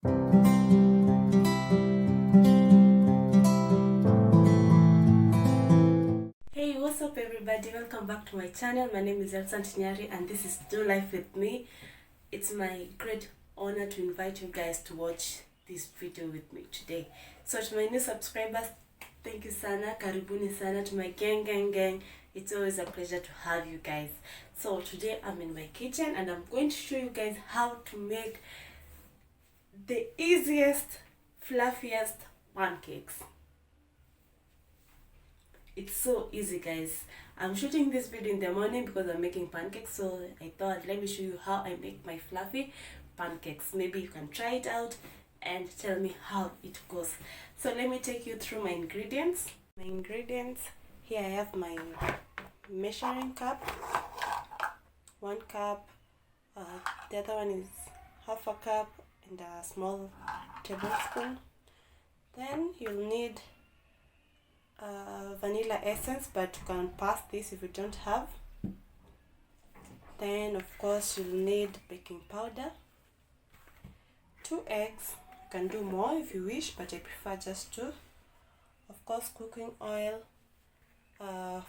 Hey, what's up everybody? Welcome back to my channel. My name is Elsa Tinyari and this is Do Life with Me. It's my great honor to invite you guys to watch this video with me today. So to my new subscribers, thank you sana, karibuni sana. To my gang. It's always a pleasure to have you guys. So today I'm in my kitchen and I'm going to show you guys how to make the easiest, fluffiest pancakes. It's so easy, guys. I'm shooting this video in the morning because I'm making pancakes, so I thought let me show you how I make my fluffy pancakes. Maybe you can try it out and tell me how it goes. So let me take you through my ingredients. Here I have my measuring cup, 1 cup, the other one is half a cup and a small tablespoon. Then you'll need vanilla essence, but you can pass this if you don't have. Then of course you'll need baking powder, 2 eggs. You can do more if you wish, but I prefer just 2. Of course cooking oil,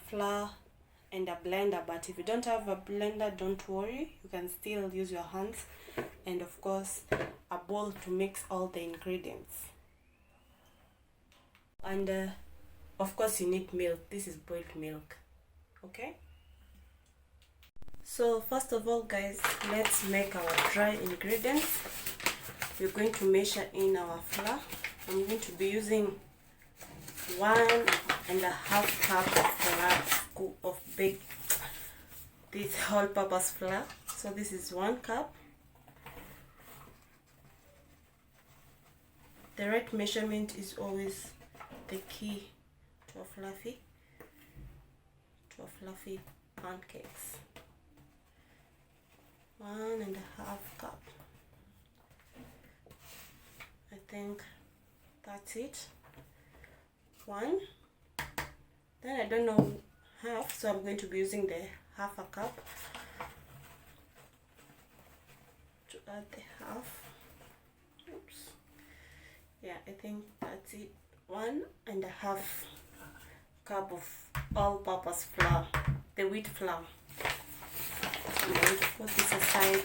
flour and a blender, but if you don't have a blender, don't worry, you can still use your hands. And of course a bowl to mix all the ingredients. And of course you need milk. This is boiled milk. Okay, so first of all guys, let's make our dry ingredients. We're going to measure in our flour. I'm going to be using 1.5 cup of this all-purpose flour. So this is 1 cup. The right measurement is always the key to a fluffy pancakes. 1.5 cup. I think that's it. 1. Then I don't know half, so I'm going to be using the half a cup to add the half. Oops. Yeah, I think that's it. 1.5 cup of all-purpose flour, the wheat flour. I'm going to put this aside.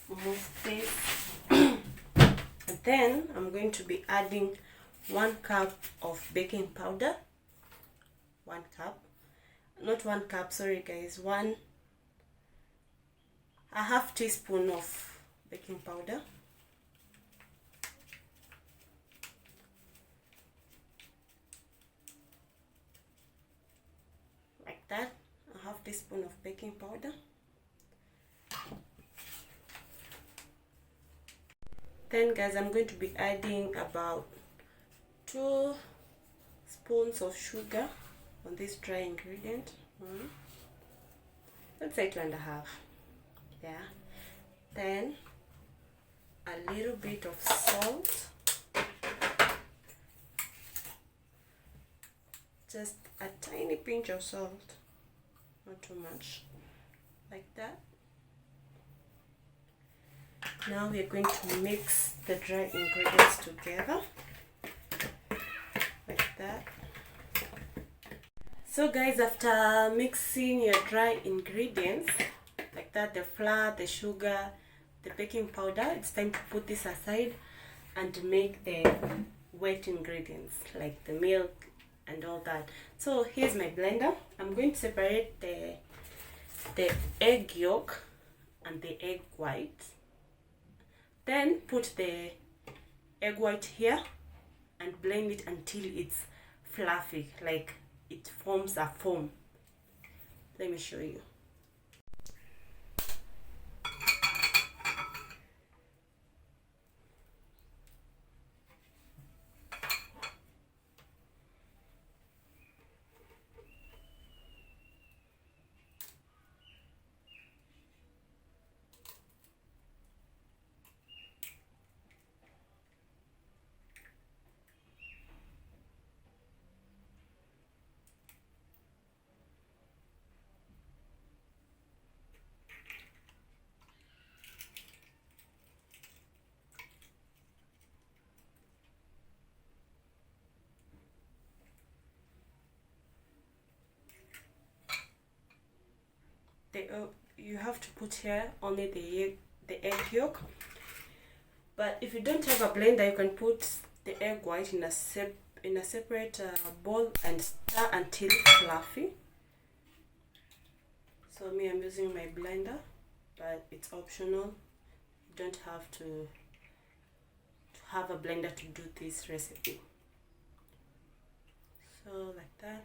Move this. And then I'm going to be adding 1 cup of baking powder. 1 cup, not 1 cup, sorry guys, a half teaspoon of baking powder. Like that, a half teaspoon of baking powder. Then guys, I'm going to be adding about 2 spoons of sugar on this dry ingredient. Let's say 2.5. Yeah. Then a little bit of salt, just a tiny pinch of salt, not too much, like that. Now we are going to mix the dry ingredients together, like that. So guys, after mixing your dry ingredients, like that, the flour, the sugar, the baking powder, it's time to put this aside and make the wet ingredients like the milk and all that. So here's my blender. I'm going to separate the egg yolk and the egg white. Then put the egg white here and blend it until it's fluffy, like it forms a foam. Let me show you. you have to put here only the egg yolk. But if you don't have a blender, you can put the egg white in a separate bowl and stir until fluffy. So me, I'm using my blender, but it's optional. You don't have to have a blender to do this recipe. So like that.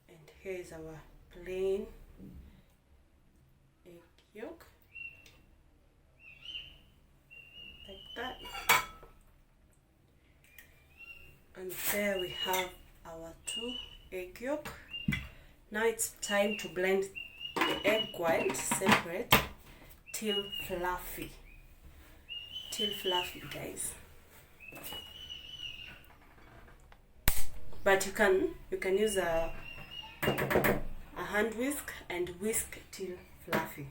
And here is our plain egg yolk. That, and there we have our 2 egg yolk. Now it's time to blend the egg white separate till fluffy guys. But you can use a hand whisk and whisk till fluffy.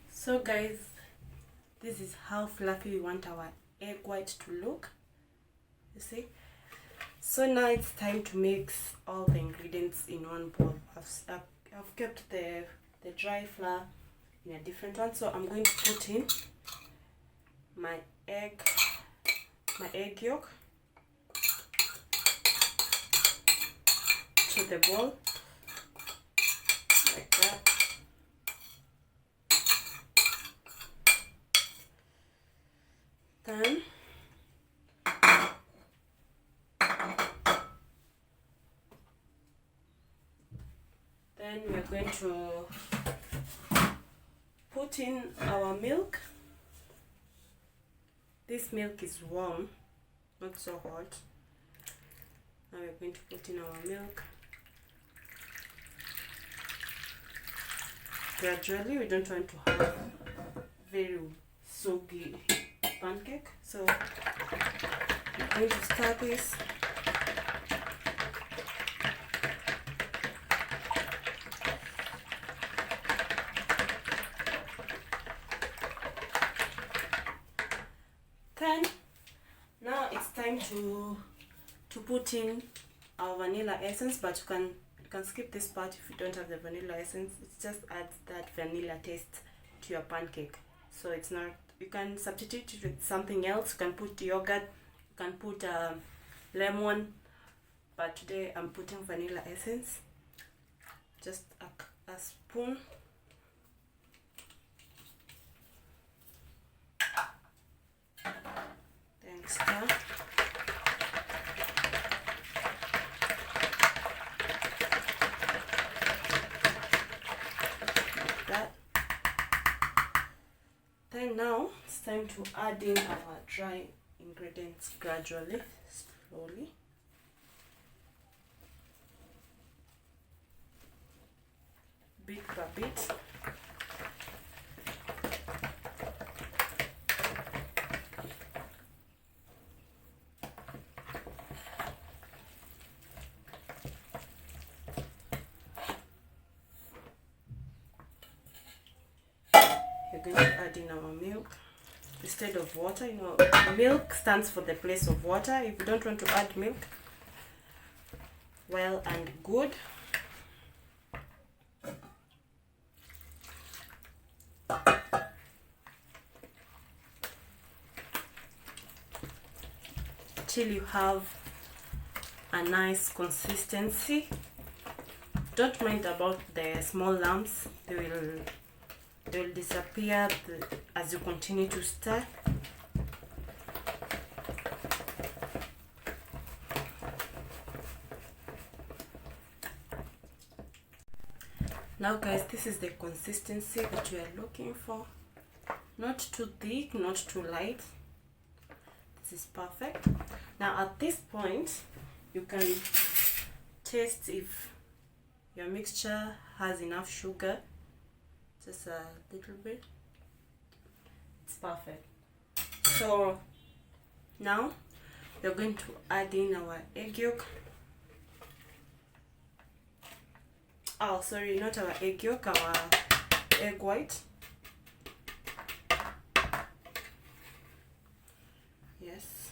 So guys, this is how fluffy we want our egg white to look, you see. So now it's time to mix all the ingredients in one bowl. I've kept the dry flour in a different one, so I'm going to put in my egg yolk to the bowl like that. Then we're going to put in our milk. This milk is warm, not so hot. Now we're going to put in our milk gradually. We don't want to have very soggy pancake, so I'm going to start this. Then now it's time to put in our vanilla essence, but you can skip this part if you don't have the vanilla essence. It just adds that vanilla taste to your pancake. So it's not, you can substitute it with something else. You can put yogurt, you can put lemon, but today I'm putting vanilla essence. Just a spoon. Then stir. Then now it's time to add in our dry ingredients gradually, slowly. Bit by bit. We're going to add in our milk instead of water. You know, milk stands for the place of water. If you don't want to add milk, well and good. Till you have a nice consistency. Don't mind about the small lumps. They will disappear as you continue to stir. Now guys, this is the consistency that you are looking for. Not too thick, not too light. This is perfect. Now at this point, you can taste if your mixture has enough sugar. Just a little bit. It's perfect. So now we're going to add in our egg yolk. oh sorry, not our egg yolk, our egg white. Yes.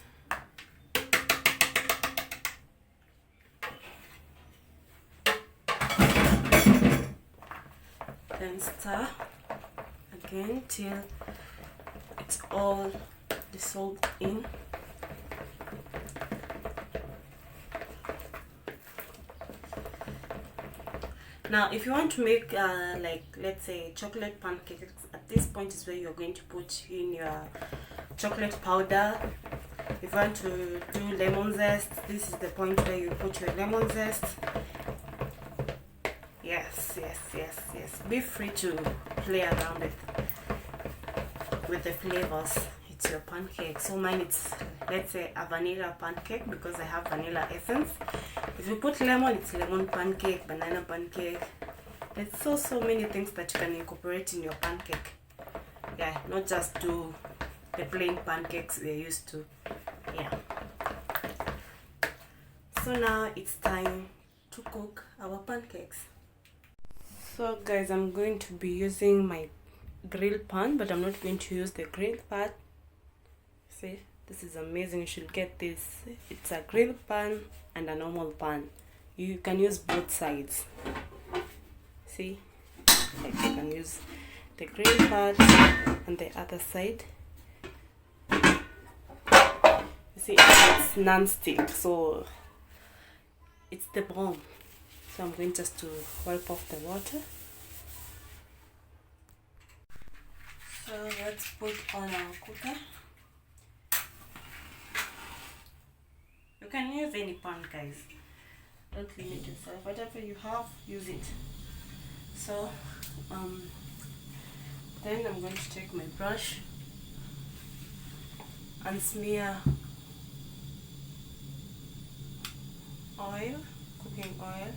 Then stir again till it's all dissolved in. Now if you want to make like let's say chocolate pancakes, at this point is where you're going to put in your chocolate powder. If you want to do lemon zest, this is the point where you put your lemon zest. Yes. Be free to play around with the flavors. It's your pancake. So mine, it's let's say a vanilla pancake because I have vanilla essence. If you put lemon, it's lemon pancake, banana pancake. There's so many things that you can incorporate in your pancake. Yeah, not just do the plain pancakes we're used to. Yeah. So now it's time to cook our pancakes. So guys, I'm going to be using my grill pan, but I'm not going to use the grill pan. See, this is amazing. You should get this. It's a grill pan and a normal pan. You can use both sides. See, like you can use the grill part and the other side. You see, it's non-stick, so it's the bomb. So I'm going just to wipe off the water. So let's put on our cooker. You can use any pan, guys. Don't limit yourself. Whatever you have, use it. So then I'm going to take my brush and smear oil, cooking oil,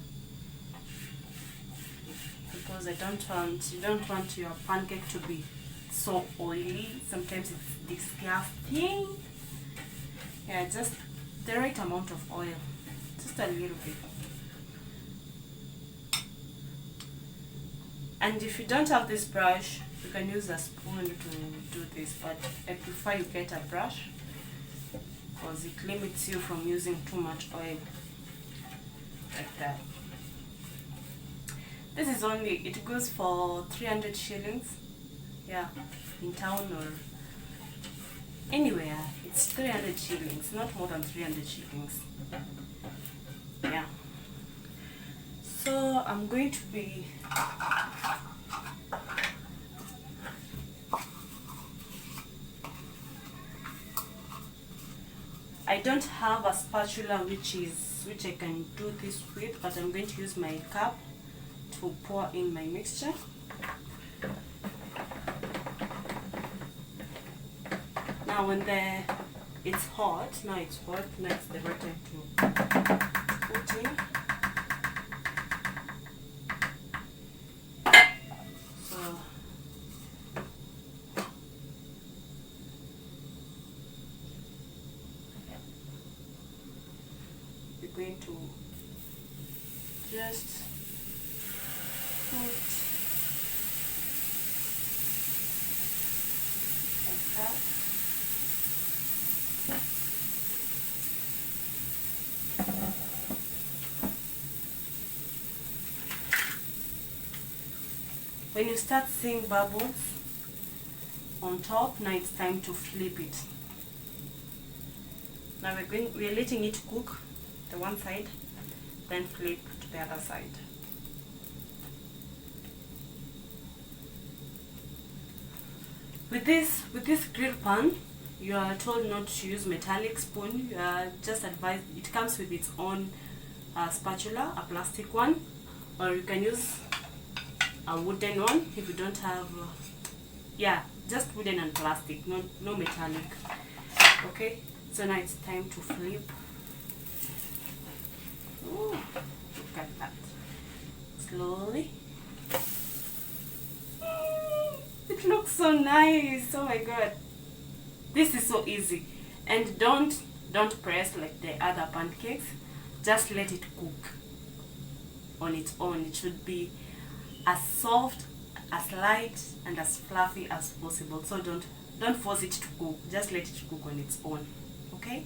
because you don't want your pancake to be so oily. Sometimes it's disgusting. Yeah, just the right amount of oil, just a little bit. And if you don't have this brush, you can use a spoon to do this, but I prefer you get a brush because it limits you from using too much oil like that. This is only, it goes for 300 shillings. Yeah, in town or anywhere, it's 300 shillings, not more than 300 shillings. Yeah. So I'm going to be I don't have a spatula which I can do this with, but I'm going to use my cup to pour in my mixture. Now when it's hot, now it's the right time to put in. So we're going to just put like that. When you start seeing bubbles on top, now it's time to flip it. Now we're letting it cook the one side, then flip to the other side. With this grill pan, you are told not to use metallic spoon. You are just advised, it comes with its own spatula, a plastic one, or you can use a wooden one if you don't have yeah, just wooden and plastic, no metallic. Okay, so now it's time to flip. Ooh, look at that. Slowly. It looks so nice. Oh my god, this is so easy. And don't press like the other pancakes, just let it cook. on its own. It should be as soft, as light, and as fluffy as possible. So don't force it to cook, just let it cook on its own. Okay.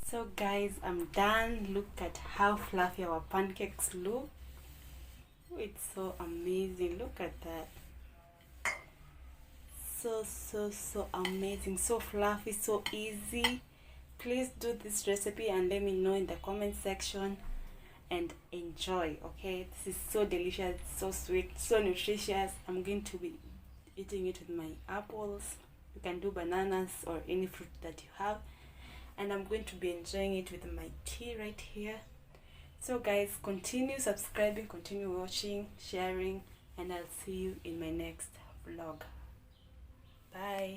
So guys, I'm done. Look at how fluffy our pancakes look. It's so amazing. Look at that. So amazing, so fluffy, so easy. Please do this recipe and let me know in the comment section, and enjoy. Okay, this is so delicious, so sweet, so nutritious. I'm going to be eating it with my apples. You can do bananas or any fruit that you have, and I'm going to be enjoying it with my tea right here. So guys, continue subscribing, continue watching, sharing, and I'll see you in my next vlog. Bye.